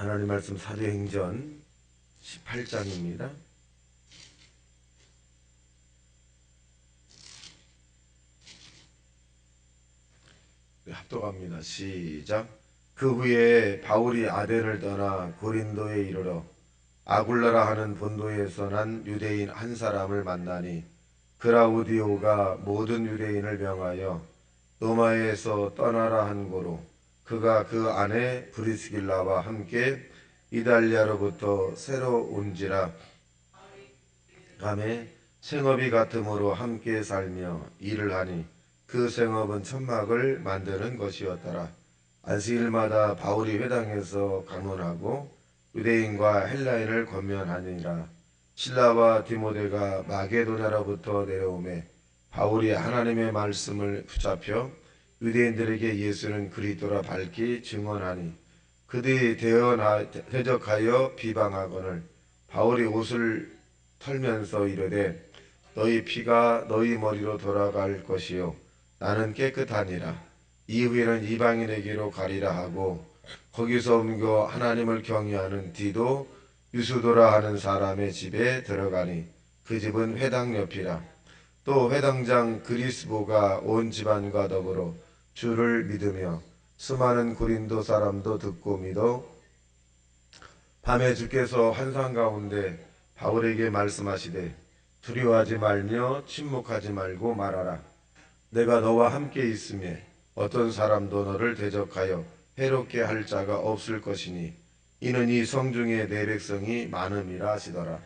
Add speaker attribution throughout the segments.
Speaker 1: 하나님 말씀 사도행전 18장입니다. 합독합니다. 시작. 그 후에 바울이 아덴을 떠나 고린도에 이르러 아굴라라 하는 본도에서 난 유대인 한 사람을 만나니 그라우디오가 모든 유대인을 명하여 로마에서 떠나라 한 고로 그가 그 안에 브리스길라와 함께 이달리아로부터 새로 온지라 감에 생업이 같음으로 함께 살며 일을 하니 그 생업은 천막을 만드는 것이었더라. 안식일마다 바울이 회당에서 강론하고 유대인과 헬라인을 권면하니라. 실라와 디모데가 마게도냐로부터 내려오매 바울이 하나님의 말씀을 붙잡혀 유대인들에게 예수는 그리스도라 밝히 증언하니 그들이 대적하여 비방하거늘 바울이 옷을 털면서 이르되 너희 피가 너희 머리로 돌아갈 것이요 나는 깨끗하니라. 이후에는 이방인에게로 가리라 하고 거기서 옮겨 하나님을 경외하는 디도 유수도라 하는 사람의 집에 들어가니 그 집은 회당 옆이라. 또 회당장 그리스보가 온 집안과 더불어 주를 믿으며 수많은 고린도 사람도 듣고 믿어 밤에 주께서 환상 가운데 바울에게 말씀하시되 두려워하지 말며 침묵하지 말고 말하라. 내가 너와 함께 있음에 어떤 사람도 너를 대적하여 해롭게 할 자가 없을 것이니 이는 이 성중에 내 백성이 많음이라 하시더라.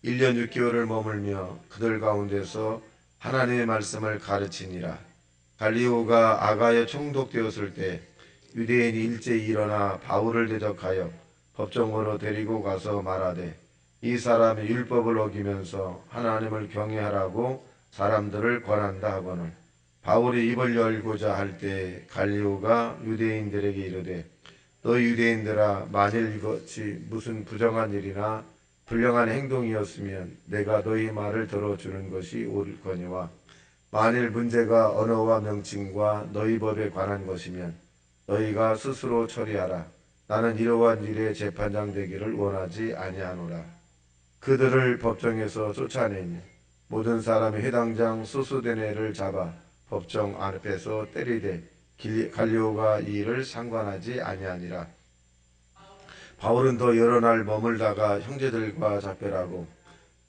Speaker 1: 1년 6개월을 머물며 그들 가운데서 하나님의 말씀을 가르치니라. 갈리오가 아가에 총독되었을 때 유대인이 일제히 일어나 바울을 대적하여 법정으로 데리고 가서 말하되 이 사람이 율법을 어기면서 하나님을 경외하라고 사람들을 권한다 하거늘 바울이 입을 열고자 할 때 갈리오가 유대인들에게 이르되 너희 유대인들아 만일 이것이 무슨 부정한 일이나 불량한 행동이었으면 내가 너희 말을 들어주는 것이 옳거니와 만일 문제가 언어와 명칭과 너희 법에 관한 것이면 너희가 스스로 처리하라. 나는 이러한 일에 재판장 되기를 원하지 아니하노라. 그들을 법정에서 쫓아내니 모든 사람이 회당장 소수데네를 잡아 법정 앞에서 때리되 갈리오가 이 일을 상관하지 아니하니라. 바울은 더 여러 날 머물다가 형제들과 작별하고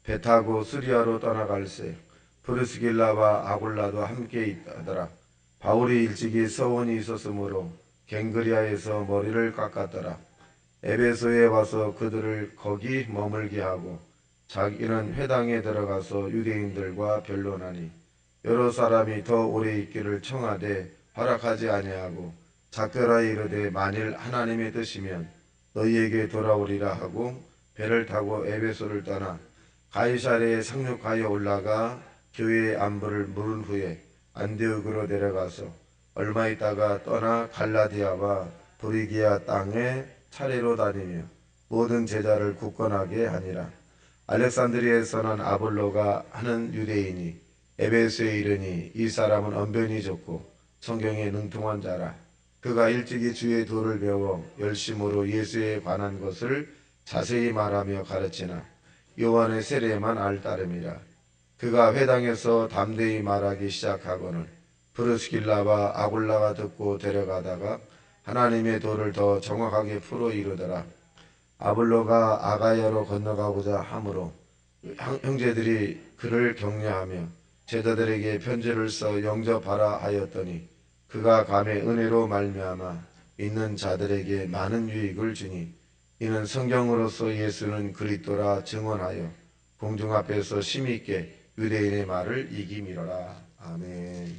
Speaker 1: 배 타고 수리아로 떠나갈새 브리스길라와 아굴라도 함께 있더라. 바울이 일찍이 서원이 있었으므로 갱그리아에서 머리를 깎았더라. 에베소에 와서 그들을 거기 머물게 하고 자기는 회당에 들어가서 유대인들과 변론하니 여러 사람이 더 오래 있기를 청하되 허락하지 아니하고 작별하여 이르되 만일 하나님의 뜻이면 너희에게 돌아오리라 하고 배를 타고 에베소를 떠나 가이사랴에 상륙하여 올라가 교회의 안부를 물은 후에 안디옥으로 내려가서 얼마 있다가 떠나 갈라디아와 브리기아 땅에 차례로 다니며 모든 제자를 굳건하게 하니라. 알렉산드리아에서 난 아볼로가 하는 유대인이 에베소에 이르니 이 사람은 언변이 좋고 성경에 능통한 자라. 그가 일찍이 주의 도를 배워 열심으로 예수에 관한 것을 자세히 말하며 가르치나 요한의 세례만 알 따름이라. 그가 회당에서 담대히 말하기 시작하거늘 브르스길라와 아굴라가 듣고 데려가다가 하나님의 도를 더 정확하게 풀어 이르더라. 아볼로가 아가야로 건너가고자 하므로 형제들이 그를 격려하며 제자들에게 편지를 써 영접하라 하였더니 그가 감의 은혜로 말미암아 믿는 자들에게 많은 유익을 주니 이는 성경으로서 예수는 그리스도라 증언하여 공중 앞에서 심있게 유대인의 말을 이기미러라. 아멘.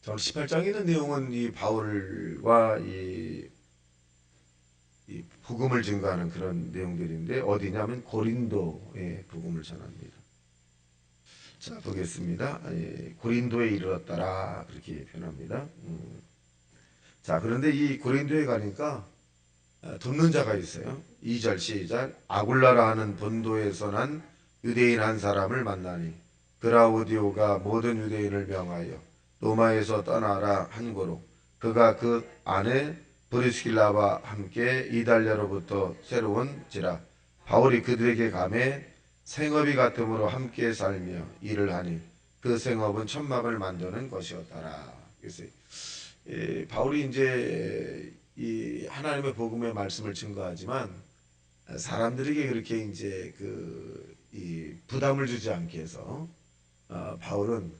Speaker 1: 오늘 18장에 있는 내용은 이 바울과 이 복음을 증거하는 그런 내용들인데 어디냐면 고린도에 복음을 전합니다. 자, 보겠습니다. 고린도에 이르렀더라 그렇게 표현합니다. 자, 그런데 이 고린도에 가니까 돕는 자가 있어요. 2절 시작. 아굴라라 하는 본도에서 난 유대인 한 사람을 만나니 그라우디오가 모든 유대인을 명하여 로마에서 떠나라 한 고로 그가 그 안에 브리스길라와 함께 이달랴로부터 새로운지라. 바울이 그들에게 가매 생업이 같음으로 함께 살며 일을 하니 그 생업은 천막을 만드는 것이었더라. 그래서 바울이 이제 이 하나님의 복음의 말씀을 증거하지만 사람들에게 그렇게 이제 이 부담을 주지 않게 해서 바울은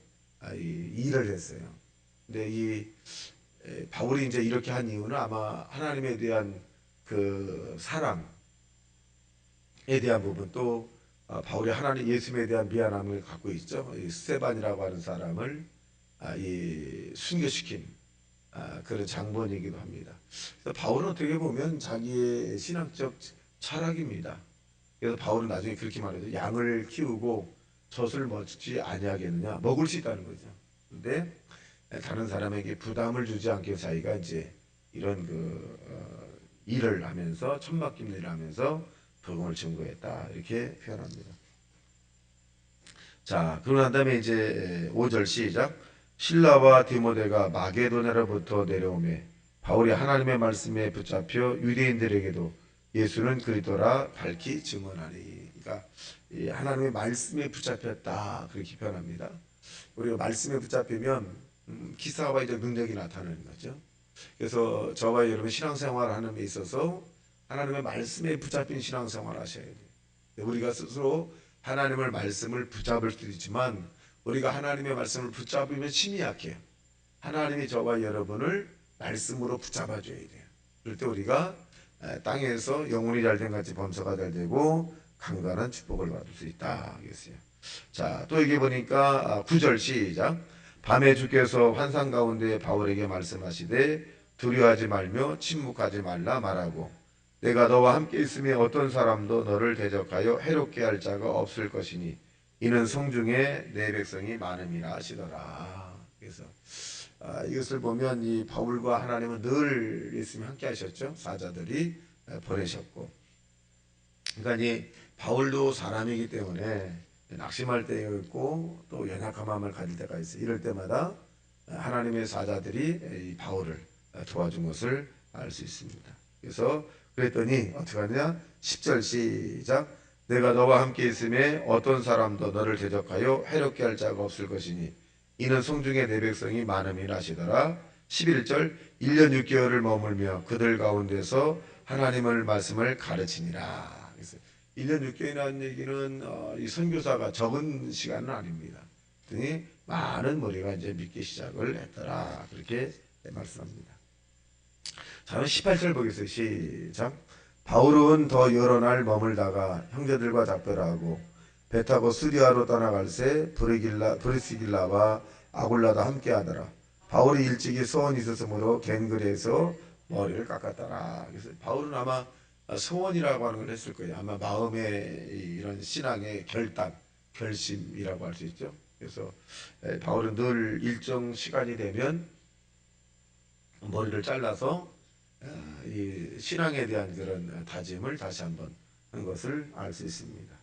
Speaker 1: 이 일을 했어요. 근데 이 바울이 이제 이렇게 한 이유는 아마 하나님에 대한 그 사랑에 대한 부분, 또 바울이 하나님 예수님에 대한 미안함을 갖고 있죠. 이 스테반이라고 하는 사람을 이 순교시킨 그런 장본이기도 합니다. 그래서 바울은 어떻게 보면 자기의 신학적 철학입니다. 그래서 바울은 나중에 그렇게 말해요. 양을 키우고 젖을 먹지 아니하겠느냐, 먹을 수 있다는 거죠. 근데 다른 사람에게 부담을 주지 않게 자기가 이제 이런 일을 하면서 천막김 일을 하면서 복음을 증거했다, 이렇게 표현합니다. 자, 그러고 난 다음에 이제 5절 시작. 실라와 디모데가 마게도냐로부터 내려오매 바울이 하나님의 말씀에 붙잡혀 유대인들에게도 예수는 그리스도라 밝히 증언하니. 그러니까 이 하나님의 말씀에 붙잡혔다, 그렇게 표현합니다. 우리가 말씀에 붙잡히면 기사와 이제 능력이 나타나는 거죠. 그래서 저와 여러분 신앙생활 하는 데 있어서 하나님의 말씀에 붙잡힌 신앙생활 하셔야 돼요. 우리가 스스로 하나님의 말씀을 붙잡을 수도 있지만 우리가 하나님의 말씀을 붙잡으면 힘이 약해요. 하나님이 저와 여러분을 말씀으로 붙잡아 줘야 돼요. 그럴 때 우리가 땅에서 영혼이 잘된 같이 범사가 잘 되고 강건한 축복을 받을 수 있다 하겠어요. 자, 또 여기 보니까 9절 시작. 밤에 주께서 환상 가운데 바울에게 말씀하시되 두려워하지 말며 침묵하지 말라 말하고 내가 너와 함께 있으며 어떤 사람도 너를 대적하여 해롭게 할 자가 없을 것이니 이는 성중에 내 백성이 많음이라 하시더라. 그래서 이것을 보면 이 바울과 하나님은 늘 예수님이 함께 하셨죠. 사자들이 보내셨고, 그러니까 이 바울도 사람이기 때문에 낙심할 때가 있고 또 연약한 마음을 가질 때가 있어요. 이럴 때마다 하나님의 사자들이 이 바울을 도와준 것을 알 수 있습니다. 그래서 그랬더니 어떻게 하느냐? 10절 시작. 내가 너와 함께 있음에 어떤 사람도 너를 대적하여 해롭게 할 자가 없을 것이니 이는 성중에 내 백성이 많음이라 하시더라. 11절 1년 6개월을 머물며 그들 가운데서 하나님의 말씀을 가르치니라. 그래서 1년 6개월이라는 얘기는 이 선교사가 적은 시간은 아닙니다. 그랬더니 많은 무리가 이제 믿기 시작을 했더라, 그렇게 말씀합니다. 자, 18절 보겠어요. 시작. 바울은 더 여러 날 머물다가 형제들과 작별하고 배 타고 수리아로 떠나갈새 브리스길라와 아굴라도 함께하더라. 바울이 일찍이 소원이 있었으므로 갱그리에서 머리를 깎았더라. 그래서 바울은 아마 소원이라고 하는 걸 했을 거예요. 아마 마음의 이런 신앙의 결단, 결심이라고 할 수 있죠. 그래서 바울은 늘 일정 시간이 되면 머리를 잘라서 이 신앙에 대한 그런 다짐을 다시 한번 한 것을 알 수 있습니다.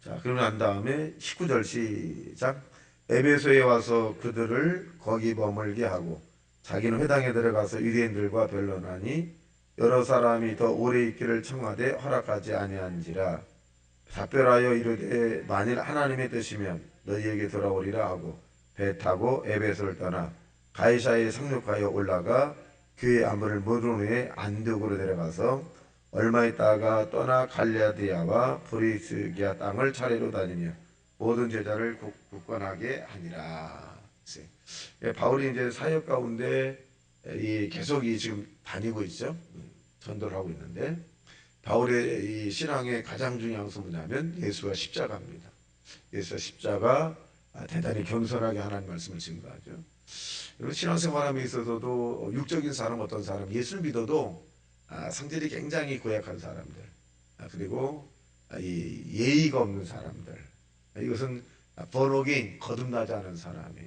Speaker 1: 자, 그러고 난 다음에 19절 시작. 에베소에 와서 그들을 거기 머물게 하고 자기는 회당에 들어가서 유대인들과 변론하니 여러 사람이 더 오래 있기를 청하되 허락하지 아니한지라. 답변하여 이르되 만일 하나님의 뜻이면 너희에게 돌아오리라 하고 배 타고 에베소를 떠나 가이사에 상륙하여 올라가 교회 안부를 물은 후에 안디옥으로 내려가서 얼마 있다가 떠나 갈라디아와 브리스기아 땅을 차례로 다니며 모든 제자를 굳건하게 하니라. 바울이 이제 사역 가운데 계속 지금 다니고 있죠. 전도를 하고 있는데 바울의 이 신앙의 가장 중요한 것은 뭐냐면 예수와 십자가입니다. 예수와 십자가 대단히 겸손하게 하나님 말씀을 증거하죠. 여러분 신앙생활함에 있어서도 육적인 사람, 어떤 사람 예수를 믿어도 성질이 굉장히 고약한 사람들, 그리고 이 예의가 없는 사람들, 이것은 번옥인 거듭나지 않은 사람이,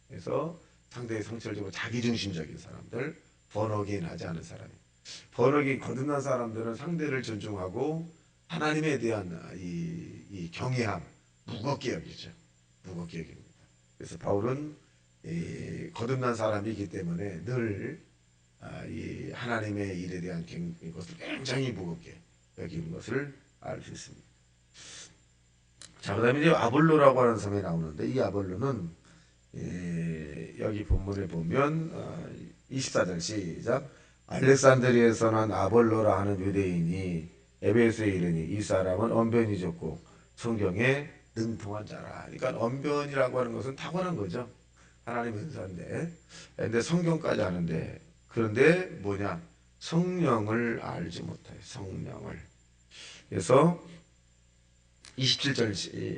Speaker 1: 그래서 상대의 성질을 주고 자기중심적인 사람들, 번옥인 하지 않은 사람이, 번옥인 거듭난 사람들은 상대를 존중하고 하나님에 대한 이 경외함 무겁게 여기죠. 무겁게 여깁니다. 그래서 바울은 거듭난 사람이기 때문에 늘 이 하나님의 일에 대한 것을 굉장히 무겁게 여기는 것을 알 수 있습니다. 자, 그다음에 이제 아볼로라고 하는 성이 나오는데 이 아볼로는 여기 본문에 보면 24절 시작. 알렉산드리아에서 난 아볼로라 하는 유대인이 에베소에 이르니 이 사람은 언변이 좋고 성경에 능통한 자라. 그러니까 언변이라고 하는 것은 타고난 거죠. 하나님의 은사인데, 근데 성경까지 아는데, 그런데 뭐냐? 성령을 알지 못해요. 성령을. 그래서 27절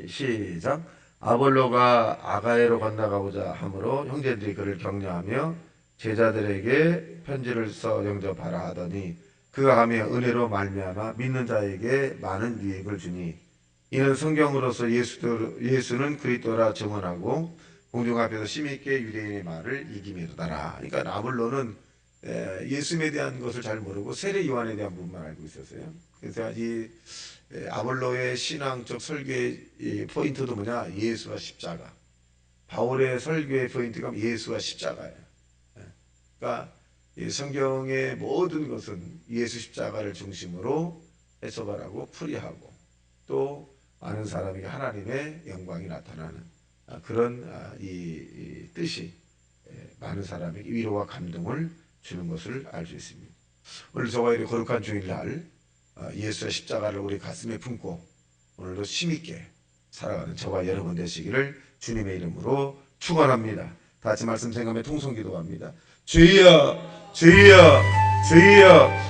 Speaker 1: 시작. 아볼로가 아가야로 건너가고자 하므로 형제들이 그를 격려하며 제자들에게 편지를 써 영접하라 하더니 그가 가며 은혜로 말미암아 믿는 자에게 많은 유익을 주니 이는 성경으로서 예수는 그리스도라 증언하고 공중 앞에서 심있게 유대인의 말을 이기미로다라. 그러니까 아볼로는 예수님에 대한 것을 잘 모르고 세례 요한에 대한 부분만 알고 있었어요. 그래서 이 아볼로의 신앙적 설교의 포인트도 뭐냐? 예수와 십자가. 바울의 설교의 포인트가 예수와 십자가예요. 그러니까 이 성경의 모든 것은 예수 십자가를 중심으로 해석을 하고 풀이하고 또 많은 사람에게 하나님의 영광이 나타나는 그런 이 뜻이 많은 사람에게 위로와 감동을 주는 것을 알 수 있습니다. 오늘 저와 이렇게 거룩한 주일날 예수의 십자가를 우리 가슴에 품고 오늘도 힘있게 살아가는 저와 여러분 되시기를 주님의 이름으로 축원합니다. 다 같이 말씀 생각하며 통성기도합니다. 주여 주여 주여